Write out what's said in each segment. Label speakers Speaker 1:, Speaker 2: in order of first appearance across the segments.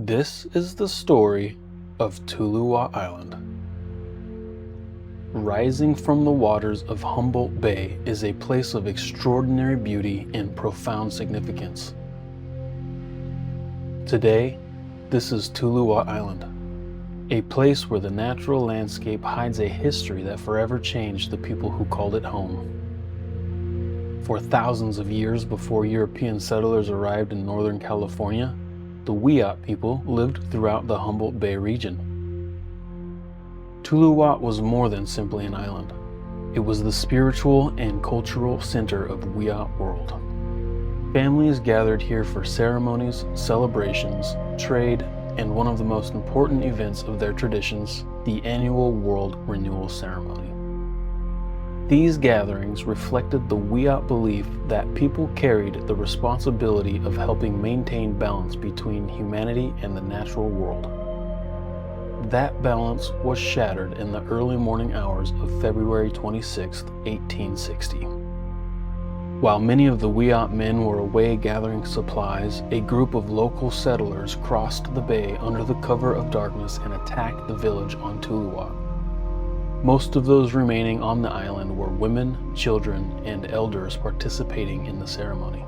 Speaker 1: This is the story of Tuluwat Island. Rising from the waters of Humboldt Bay is a place of extraordinary beauty and profound significance. Today, this is Tuluwat Island, a place where the natural landscape hides a history that forever changed the people who called it home. For thousands of years before European settlers arrived in Northern California, the Wiyot people lived throughout the Humboldt Bay region. Tuluwat was more than simply an island. It was the spiritual and cultural center of Wiyot world. Families gathered here for ceremonies, celebrations, trade, and one of the most important events of their traditions, the annual World Renewal Ceremony. These gatherings reflected the Wiyot belief that people carried the responsibility of helping maintain balance between humanity and the natural world. That balance was shattered in the early morning hours of February 26, 1860. While many of the Wiyot men were away gathering supplies, a group of local settlers crossed the bay under the cover of darkness and attacked the village on Tuluwat. Most of those remaining on the island were women, children, and elders participating in the ceremony.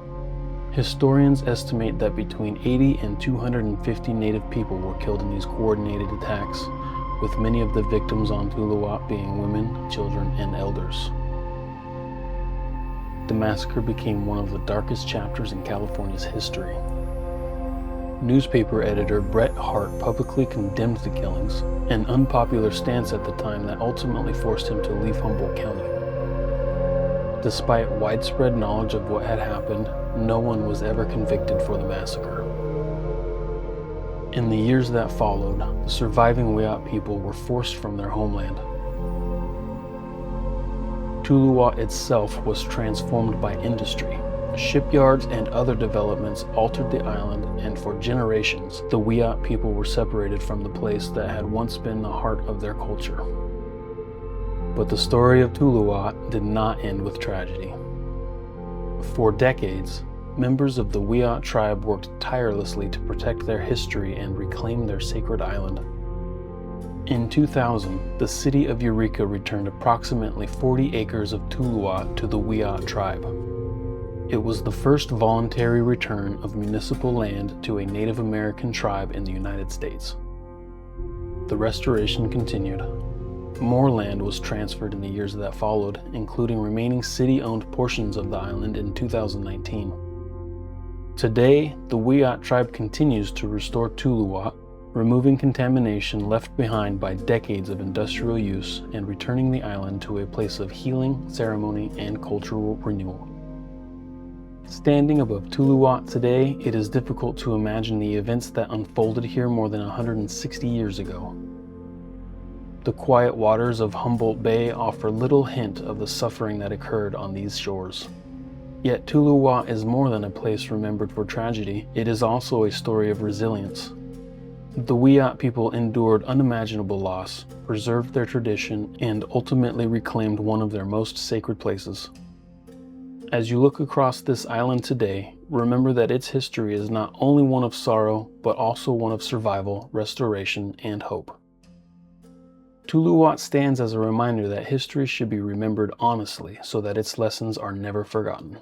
Speaker 1: Historians estimate that between 80 and 250 native people were killed in these coordinated attacks, with many of the victims on Tuluwat being women, children, and elders. The massacre became one of the darkest chapters in California's history. Newspaper editor Bret Harte publicly condemned the killings, an unpopular stance at the time that ultimately forced him to leave Humboldt County. Despite widespread knowledge of what had happened, no one was ever convicted for the massacre. In the years that followed, the surviving Wiyot people were forced from their homeland. Tuluwat itself was transformed by industry. Shipyards and other developments altered the island, and for generations, the Wiyot people were separated from the place that had once been the heart of their culture. But the story of Tuluwat did not end with tragedy. For decades, members of the Wiyot Tribe worked tirelessly to protect their history and reclaim their sacred island. In 2000, the city of Eureka returned approximately 40 acres of Tuluwat to the Wiyot Tribe. It was the first voluntary return of municipal land to a Native American tribe in the United States. The restoration continued. More land was transferred in the years that followed, including remaining city-owned portions of the island in 2019. Today, the Wiyot Tribe continues to restore Tuluwat, removing contamination left behind by decades of industrial use and returning the island to a place of healing, ceremony, and cultural renewal. Standing above Tuluwat today, it is difficult to imagine the events that unfolded here more than 160 years ago. The quiet waters of Humboldt Bay offer little hint of the suffering that occurred on these shores. Yet Tuluwat is more than a place remembered for tragedy. It is also a story of resilience. The Wiyot people endured unimaginable loss, preserved their tradition, and ultimately reclaimed one of their most sacred places. As you look across this island today, remember that its history is not only one of sorrow, but also one of survival, restoration, and hope. Tuluwat stands as a reminder that history should be remembered honestly so that its lessons are never forgotten.